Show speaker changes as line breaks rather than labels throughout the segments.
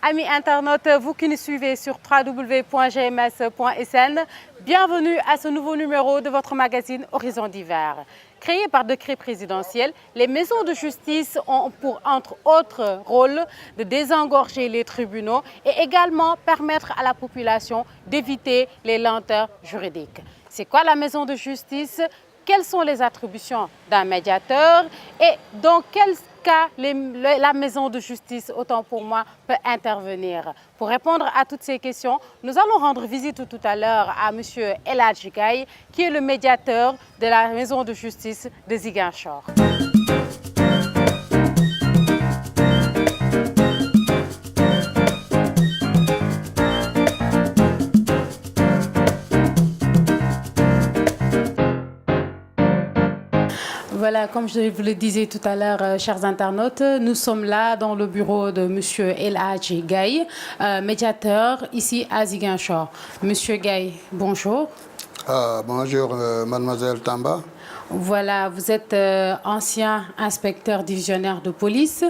Amis internautes, vous qui nous suivez sur www.gms.sn, bienvenue à ce nouveau numéro de votre magazine Horizon d'hiver. Créé par décret présidentiel, les maisons de justice ont pour, entre autres rôles, de désengorger les tribunaux et également permettre à la population d'éviter les lenteurs juridiques. C'est quoi la maison de justice? Quelles sont les attributions d'un médiateur et dans quel cas la maison de justice, autant pour moi, peut intervenir? Pour répondre à toutes ces questions, nous allons rendre visite tout à l'heure à M. El Hadji Gaye, qui est le médiateur de la maison de justice de Ziguinchor. Voilà, comme je vous le disais tout à l'heure, chers internautes, nous sommes là dans le bureau de M. El Hadji Gaye, médiateur ici à Ziguinchor. Monsieur Gaye, bonjour.
Bonjour, mademoiselle Tamba.
Voilà, vous êtes ancien inspecteur divisionnaire de police.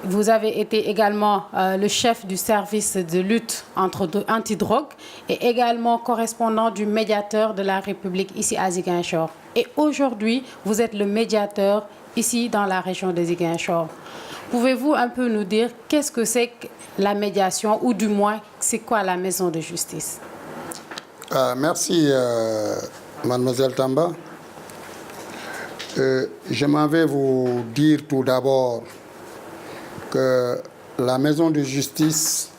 Vous avez été également le chef du service de lutte antidrogue et également correspondant du médiateur de la République ici à Ziguinchor. Et aujourd'hui, vous êtes le médiateur ici dans la région de Ziguinchor. Pouvez-vous un peu nous dire qu'est-ce que c'est que la médiation ou du moins c'est quoi la maison de justice?
Merci, mademoiselle Tamba. Je m'en vais vous dire tout d'abord que la maison de justice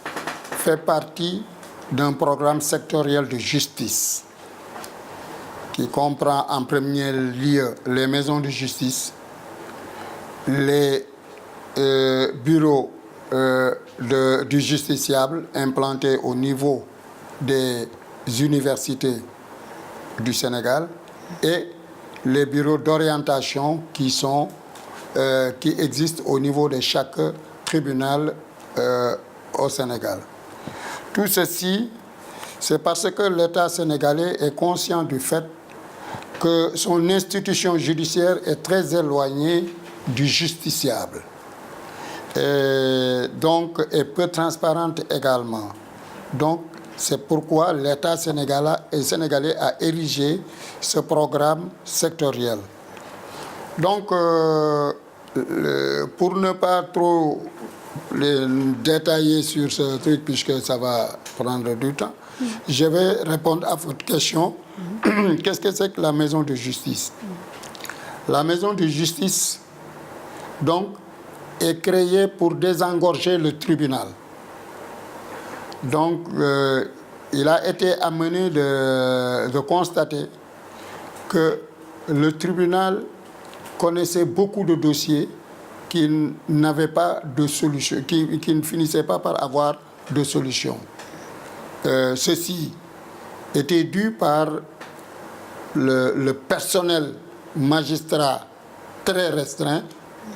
fait partie d'un programme sectoriel de justice qui comprend en premier lieu les maisons de justice, les bureaux du justiciable implantés au niveau des universités du Sénégal et les bureaux d'orientation qui existent au niveau de chaque tribunal au Sénégal. Tout ceci, c'est parce que l'État sénégalais est conscient du fait que son institution judiciaire est très éloignée du justiciable. Et donc, est peu transparente également. Donc, c'est pourquoi l'État sénégalais a érigé ce programme sectoriel. Donc, pour ne pas trop détailler sur ce truc, puisque ça va prendre du temps, je vais répondre à votre question. Qu'est-ce que c'est que la maison de justice? La maison de justice, donc, est créée pour désengorger le tribunal. Donc, il a été amené de constater que le tribunal connaissait beaucoup de dossiers qui n'avaient pas de solution, qui ne finissaient pas par avoir de solution. Ceci était dû par le personnel magistrat très restreint,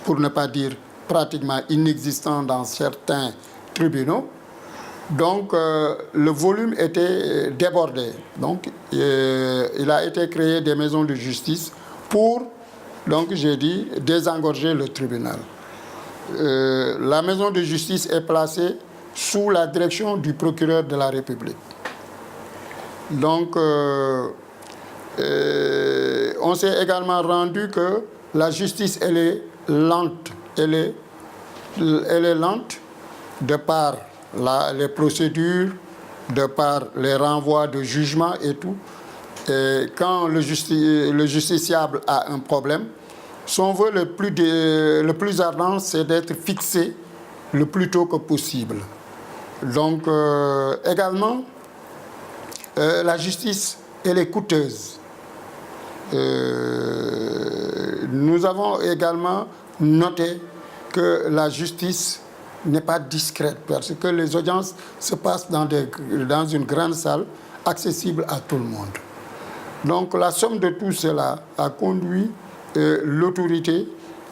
pour ne pas dire pratiquement inexistant dans certains tribunaux. Donc, le volume était débordé. Donc, il a été créé des maisons de justice pour, donc j'ai dit, désengorger le tribunal. La maison de justice est placée sous la direction du procureur de la République. Donc, on s'est également rendu que la justice, elle est lente. Elle est lente de par les procédures, de par les renvois de jugement et tout. Et quand le justiciable a un problème, son vœu le plus ardent, c'est d'être fixé le plus tôt que possible. Donc, également, la justice, elle est coûteuse. Nous avons également noté que la justice n'est pas discrète parce que les audiences se passent dans une grande salle accessible à tout le monde. Donc la somme de tout cela a conduit l'autorité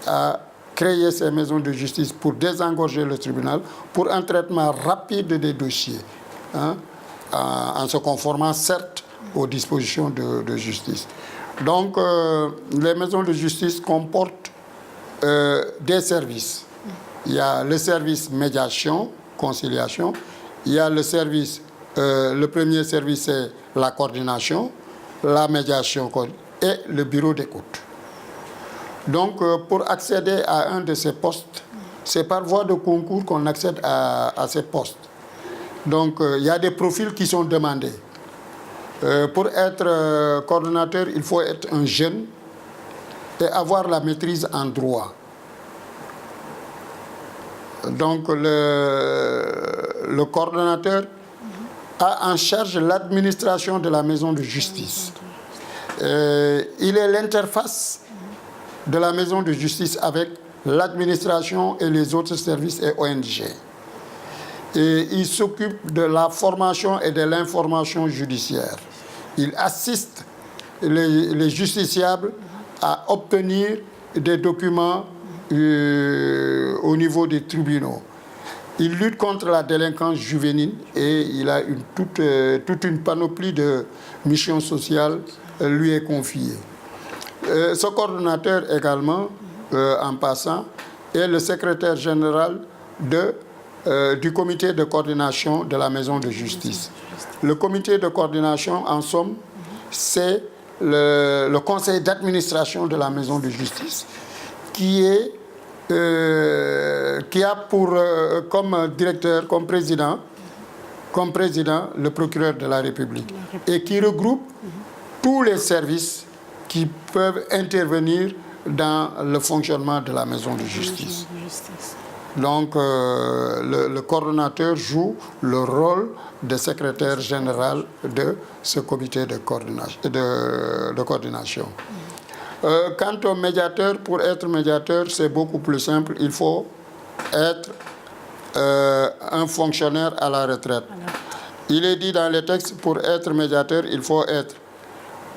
à créer ces maisons de justice pour désengorger le tribunal, pour un traitement rapide des dossiers, hein, en se conformant certes aux dispositions de justice. Donc les maisons de justice comportent des services il y a le service médiation, conciliation, il y a le service, le premier service c'est la coordination, la médiation et le bureau d'écoute. Donc pour accéder à un de ces postes, c'est par voie de concours qu'on accède à ces postes. Donc il y a des profils qui sont demandés. Pour être coordonnateur, il faut être un jeune et avoir la maîtrise en droit. Donc le coordonnateur a en charge l'administration de la maison de justice. Il est l'interface de la maison de justice avec l'administration et les autres services et ONG. Et il s'occupe de la formation et de l'information judiciaire. Il assiste les justiciables à obtenir des documents au niveau des tribunaux. Il lutte contre la délinquance juvénile et il a toute une panoplie de missions sociales lui est confiée. Ce coordonnateur également, en passant, est le secrétaire général du comité de coordination de la maison de justice. Le comité de coordination, en somme, c'est le conseil d'administration de la maison de justice qui a pour comme directeur, comme président le procureur de la République et qui regroupe tous les services qui peuvent intervenir dans le fonctionnement de la maison de justice. Donc le coordonnateur joue le rôle de secrétaire général de ce comité de coordination. Quant au médiateur, pour être médiateur, c'est beaucoup plus simple. Il faut être un fonctionnaire à la retraite. Il est dit dans les textes, pour être médiateur, il faut être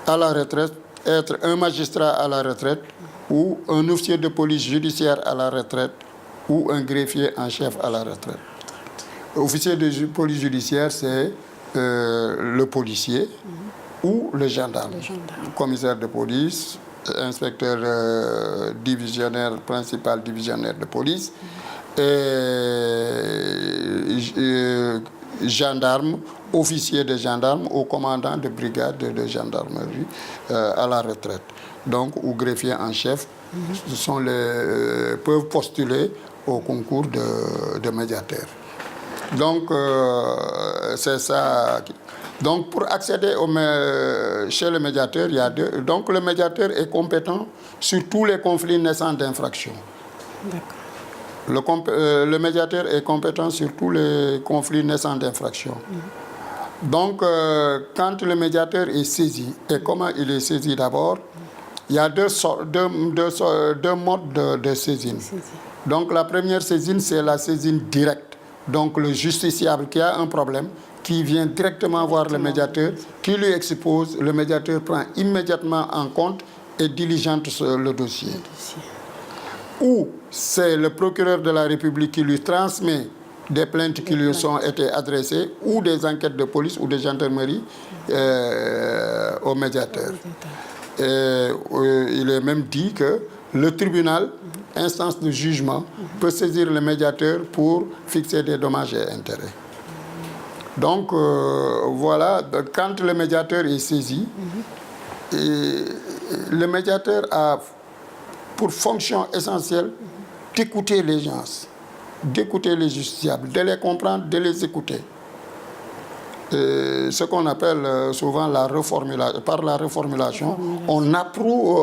à la retraite, être un magistrat à la retraite ou un officier de police judiciaire à la retraite ou un greffier en chef à la retraite. Officier de police judiciaire, c'est le policier ou le gendarme. Commissaire de police, inspecteur divisionnaire, principal divisionnaire de police, et gendarme, officier de gendarme ou commandant de brigade de gendarmerie à la retraite. Donc, ou greffier en chef, peuvent postuler au concours de médiateur. Donc, c'est ça. Donc, pour accéder chez le médiateur, il y a deux. Donc, le médiateur est compétent sur tous les conflits naissants d'infraction. Le médiateur est compétent sur tous les conflits naissants d'infraction. Donc, quand le médiateur est saisi, et comment il est saisi d'abord, il y a deux modes de saisine. Donc, la première saisine, c'est la saisine directe. Donc, le justiciable qui a un problème, qui vient directement voir le médiateur, qui lui expose, le médiateur prend immédiatement en compte et diligente le dossier. Ou c'est le procureur de la République qui lui transmet des plaintes qui lui ont été adressées ou des enquêtes de police ou de gendarmerie au médiateur. Et il est même dit que le tribunal, instance de jugement, peut saisir le médiateur pour fixer des dommages et intérêts. Donc, voilà, quand le médiateur est saisi, le médiateur a pour fonction essentielle d'écouter les gens, d'écouter les justiciables, de les comprendre, de les écouter. Ce qu'on appelle souvent la reformulation. Par la reformulation, on approuve,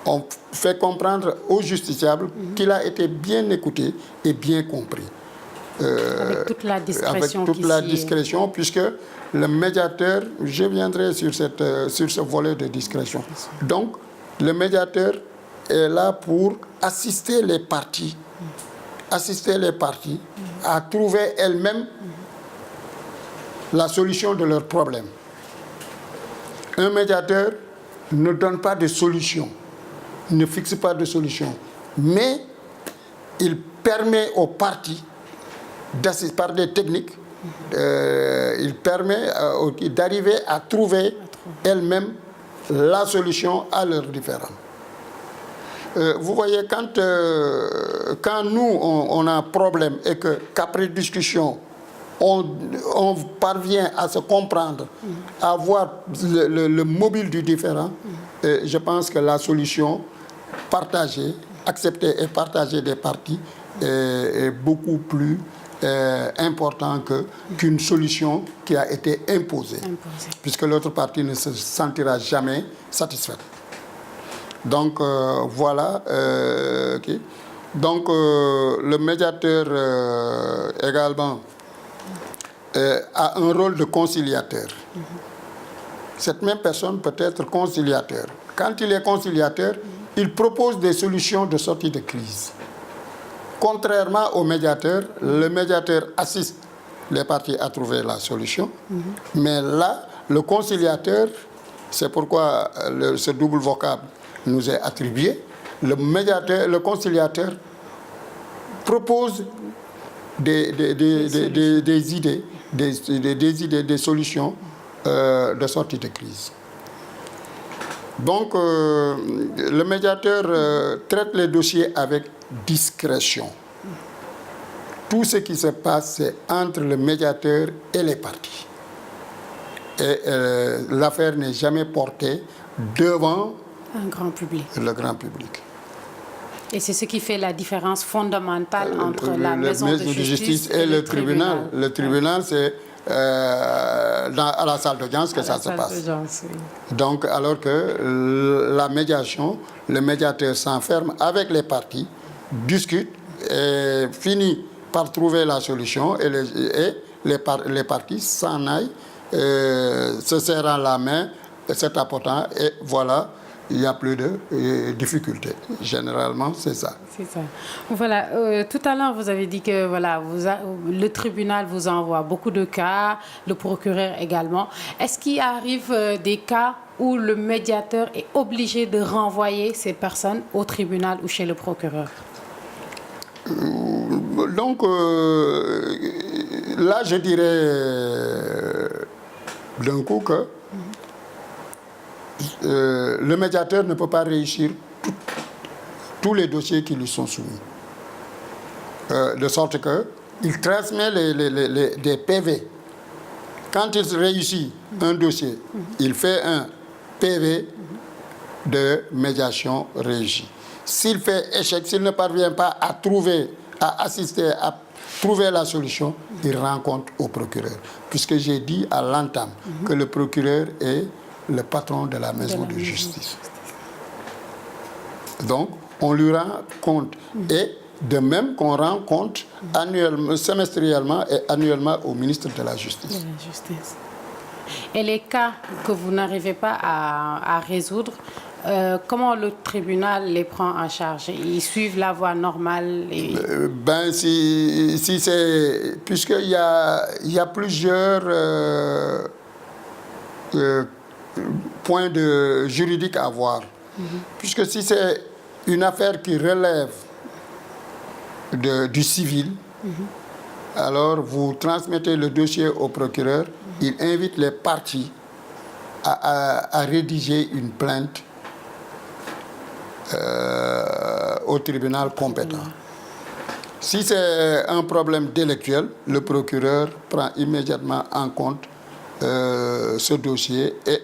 on fait comprendre au justiciable qu'il a été bien écouté et bien compris.
Avec toute la discrétion.
Avec toute la discrétion, puisque le médiateur, je viendrai sur ce volet de discrétion. Donc, le médiateur est là pour assister les parties à trouver elles-mêmes la solution de leurs problèmes. Un médiateur ne donne pas de solution, ne fixe pas de solution, mais il permet aux parties, par des techniques, il permet d'arriver à trouver elles-mêmes la solution à leurs différends. vous voyez, quand nous, on a un problème et qu'après discussion, on parvient à se comprendre, à voir le mobile du différent, je pense que la solution partagée, acceptée et partagée des parties est beaucoup plus important qu'une solution qui a été imposée. Puisque l'autre partie ne se sentira jamais satisfaite. Donc voilà. Okay. Donc le médiateur également a un rôle de conciliateur. Cette même personne peut être conciliateur. Quand il est conciliateur, il propose des solutions de sortie de crise. Contrairement au médiateur, le médiateur assiste les parties à trouver la solution. Mais là, le conciliateur, c'est pourquoi ce double vocable nous est attribué. Le médiateur, le conciliateur propose des idées, des solutions de sortie de crise. Donc, le médiateur traite les dossiers avec discrétion. Tout ce qui se passe, c'est entre le médiateur et les parties. Et l'affaire n'est jamais portée devant
un grand public.
Le grand public.
Et c'est ce qui fait la différence fondamentale entre la maison de justice et le tribunal.
Le tribunal, c'est à la salle d'audience que ça se passe. Donc, alors que la médiation, le médiateur s'enferme avec les parties, discute et finit par trouver la solution et les parties s'en aillent, se serrant la main, se tapotant et voilà. Il n'y a plus de difficultés. Généralement, c'est ça.
C'est ça. Voilà. Tout à l'heure, vous avez dit que voilà, le tribunal vous envoie beaucoup de cas, le procureur également. Est-ce qu'il arrive des cas où le médiateur est obligé de renvoyer ces personnes au tribunal ou chez le procureur?
Donc, là, je dirais d'un coup que le médiateur ne peut pas réussir tous les dossiers qui lui sont soumis. De sorte qu'il transmet des PV. Quand il réussit un dossier, il fait un PV de médiation réussie. S'il fait échec, s'il ne parvient pas à assister, à trouver la solution, il rencontre au procureur. Puisque j'ai dit à l'entame que le procureur est le patron de la maison de justice. Donc, on lui rend compte. Et de même qu'on rend compte annuellement, semestriellement et annuellement au ministre de la Justice.
Et les cas que vous n'arrivez pas à résoudre, comment le tribunal les prend en charge? Ils suivent la voie normale
si c'est... Puisqu'il y a plusieurs points juridiques à voir. Puisque si c'est une affaire qui relève du civil, alors vous transmettez le dossier au procureur, il invite les parties à rédiger une plainte au tribunal compétent. Si c'est un problème délictuel, le procureur prend immédiatement en compte ce dossier et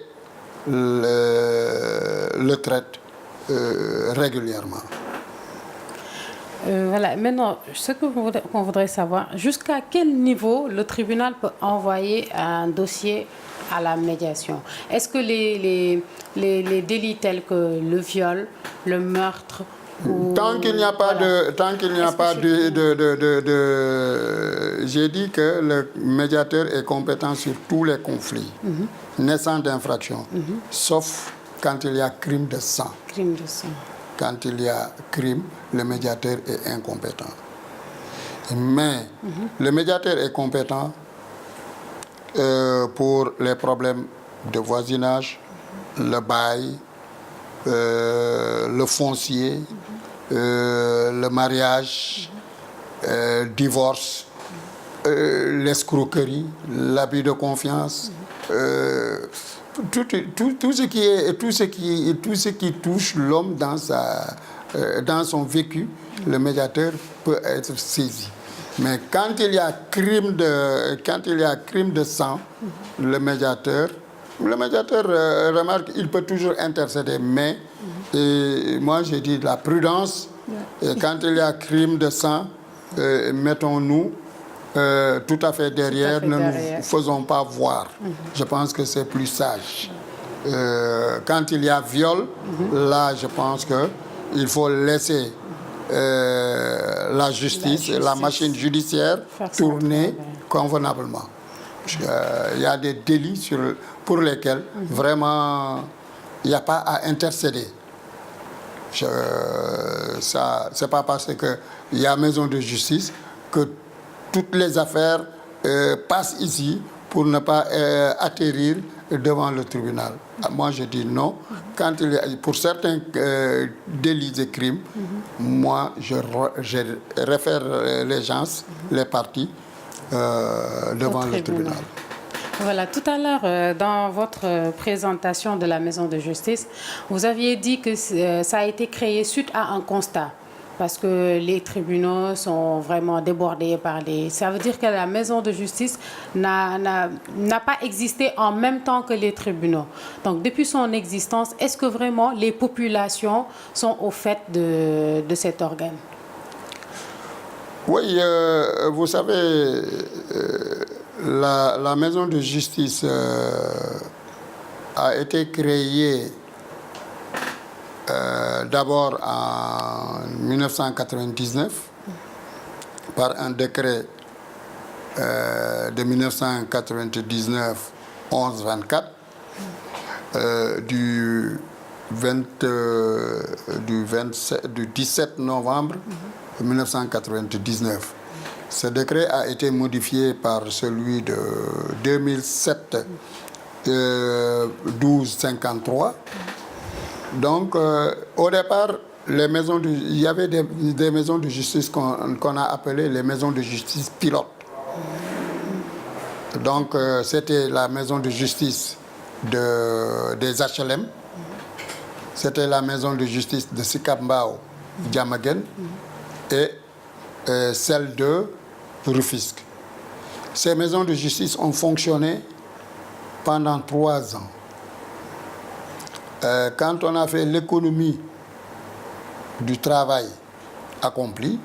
le traite régulièrement.
Voilà. Maintenant, ce qu'on voudrait savoir, jusqu'à quel niveau le tribunal peut envoyer un dossier à la médiation? Est-ce que les délits tels que le viol, le meurtre...
Tant qu'il n'y a pas j'ai dit que le médiateur est compétent sur tous les conflits naissant d'infractions, sauf quand il y a crime de sang.
Crime de sang.
Quand il y a crime, le médiateur est incompétent. Mais le médiateur est compétent pour les problèmes de voisinage, le bail, le foncier, le mariage, divorce, l'escroquerie, l'abus de confiance, tout ce qui touche l'homme dans dans son vécu, le médiateur peut être saisi. Mais quand il y a crime de sang, le médiateur remarque, il peut toujours intercéder, mais moi j'ai dit la prudence. Et quand il y a crime de sang, mettons-nous tout à fait derrière, ne nous faisons pas voir. Je pense que c'est plus sage. Quand il y a viol, là je pense qu'il faut laisser la justice, la machine judiciaire tourner convenablement. Il y a des délits pour lesquels vraiment il n'y a pas à intercéder. C'est pas parce qu'il y a maison de justice que toutes les affaires passent ici pour ne pas atterrir devant le tribunal. Moi, je dis non. Quand pour certains délits et crimes, moi, je réfère les gens, les parties, devant le tribunal.
Voilà, tout à l'heure, dans votre présentation de la maison de justice, vous aviez dit que ça a été créé suite à un constat. Parce que les tribunaux sont vraiment débordés par les... Ça veut dire que la maison de justice n'a pas existé en même temps que les tribunaux. Donc, depuis son existence, est-ce que vraiment les populations sont au fait de cet organe?
Oui, vous savez, la maison de justice a été créée d'abord en 1999 par un décret de 1999-11-24 du 17 novembre 1999. Ce décret a été modifié par celui de 2007-12-53. Donc, au départ, il y avait des maisons de justice qu'on a appelées les maisons de justice pilotes. Donc, c'était la maison de justice des HLM, c'était la maison de justice de Sicap Mbao, Diamaguène, et celle de Rufisque. Ces maisons de justice ont fonctionné pendant 3 ans. Quand on a fait l'économie du travail accompli,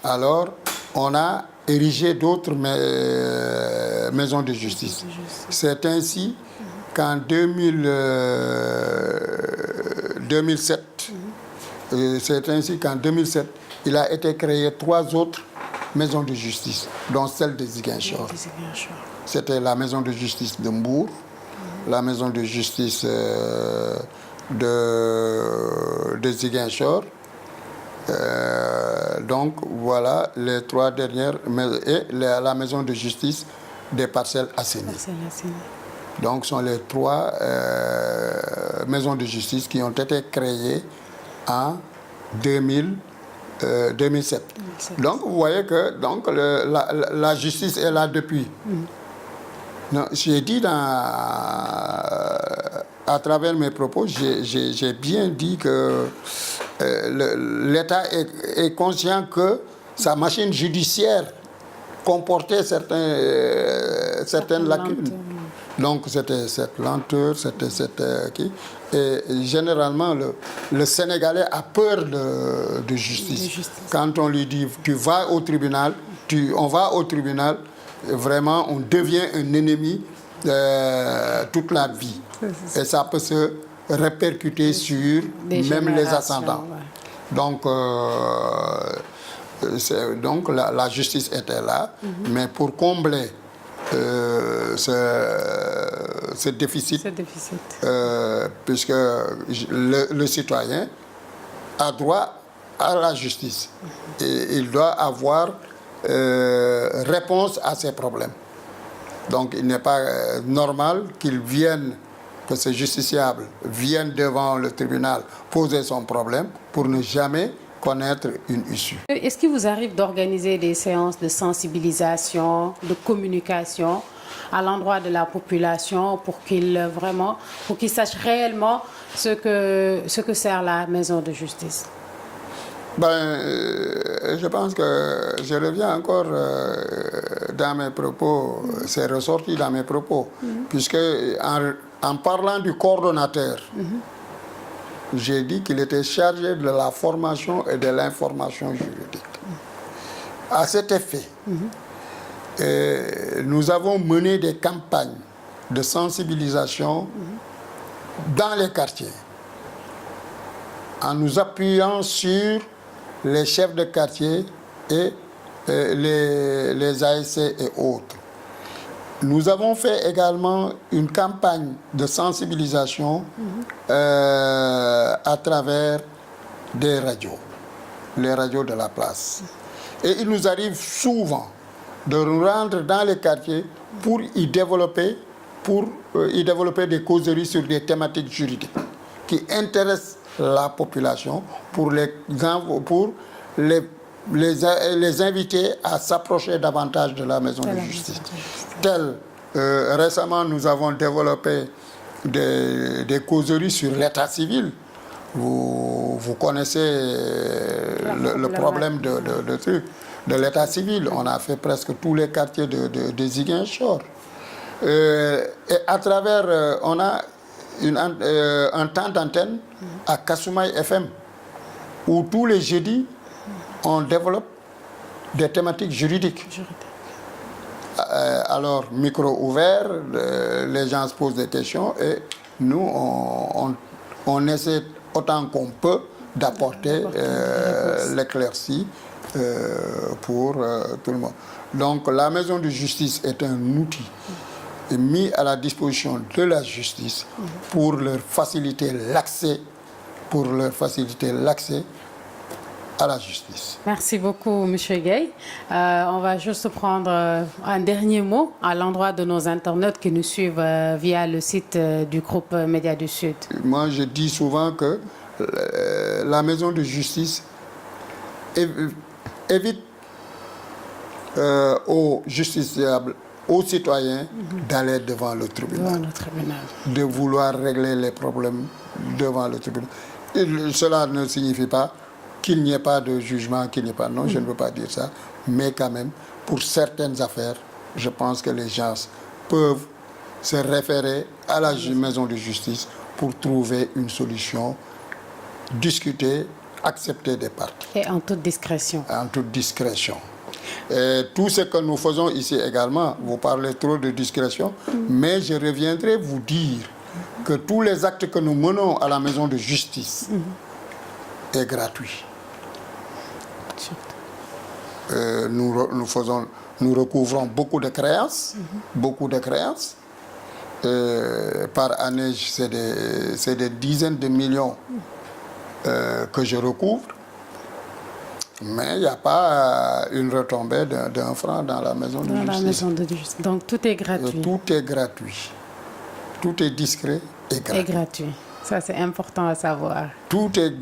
alors on a érigé d'autres maisons de justice. C'est ainsi qu'en 2007, il a été créé 3 autres maisons de justice, dont celle de Ziguinchor. C'était la maison de justice de Mbour, la maison de justice de Ziguinchor. Donc voilà les 3 dernières, et la maison de justice des Parcelles Assainies. Donc ce sont les 3 maisons de justice qui ont été créées en 2007. Donc vous voyez que la justice est là depuis. J'ai dit à travers mes propos, j'ai bien dit que l'État est conscient que sa machine judiciaire comportait certaines lacunes. Donc c'était cette lenteur, et généralement le Sénégalais a peur de justice. Quand on lui dit tu vas au tribunal, on va au tribunal, vraiment on devient un ennemi toute la vie. Et ça peut se répercuter sur même les ascendants. Donc, la justice était là, mais pour combler ce déficit, puisque le citoyen a droit à la justice et il doit avoir réponse à ses problèmes. Donc il n'est pas normal que ce justiciable vienne devant le tribunal poser son problème pour ne jamais connaître une issue.
Est-ce qu'il vous arrive d'organiser des séances de sensibilisation, de communication à l'endroit de la population pour qu'ils sachent réellement ce que sert la maison de justice?
Je pense que je reviens encore dans mes propos, c'est ressorti dans mes propos, puisque en parlant du coordonnateur, j'ai dit qu'il était chargé de la formation et de l'information juridique. À cet effet, nous avons mené des campagnes de sensibilisation dans les quartiers, en nous appuyant sur les chefs de quartier et les ASC et autres. Nous avons fait également une campagne de sensibilisation à travers des radios, les radios de la place. Et il nous arrive souvent de nous rendre dans les quartiers pour y développer des causeries sur des thématiques juridiques qui intéressent la population pour les inviter à s'approcher davantage de la maison de justice. Récemment, nous avons développé des causeries sur l'état civil. Vous connaissez le problème de l'état civil. On a fait presque tous les quartiers de Ziguinchor. Et à travers, on a un temps d'antenne à Kasumai FM, où tous les jeudis, on développe des thématiques juridiques. Alors, micro ouvert, les gens se posent des questions et nous, on essaie autant qu'on peut d'apporter l'éclaircie pour tout le monde. Donc, la maison de justice est un outil mis à la disposition de la justice pour leur faciliter l'accès à la justice.
Merci beaucoup, M. Gueye. On va juste prendre un dernier mot à l'endroit de nos internautes qui nous suivent via le site du groupe Médias du Sud.
Moi, je dis souvent que la maison de justice évite aux justiciables, aux citoyens, d'aller devant le tribunal, de vouloir régler les problèmes devant le tribunal. Et cela ne signifie pas qu'il n'y ait pas de jugement, qu'il n'y ait pas... Non, je ne veux pas dire ça. Mais quand même, pour certaines affaires, je pense que les gens peuvent se référer à la maison de justice pour trouver une solution, discuter, accepter des parties.
Et en toute discrétion.
En toute discrétion. Et tout ce que nous faisons ici également, vous parlez trop de discrétion, mais je reviendrai vous dire que tous les actes que nous menons à la maison de justice est gratuit. Nous recouvrons beaucoup de créances, par année, c'est des dizaines de millions que je recouvre, mais il n'y a pas une retombée d'un franc dans la maison de justice.
Donc tout est gratuit.
Tout est gratuit. Tout est discret et gratuit.
Et gratuit. Ça, c'est important à savoir.
Tout est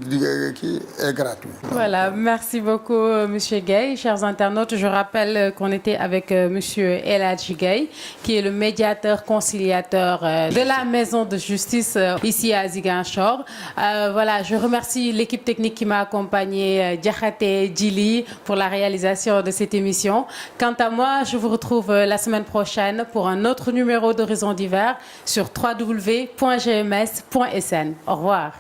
gratuit.
Voilà, merci beaucoup, M. Gueye. Chers internautes, je rappelle qu'on était avec M. El Hadji Gueye, qui est le médiateur conciliateur de la maison de justice ici à Ziguinchor. Voilà, je remercie l'équipe technique qui m'a accompagné, Diakhaté, Djili, pour la réalisation de cette émission. Quant à moi, je vous retrouve la semaine prochaine pour un autre numéro d'Horizon d'hiver sur www.gms.sn. Au revoir.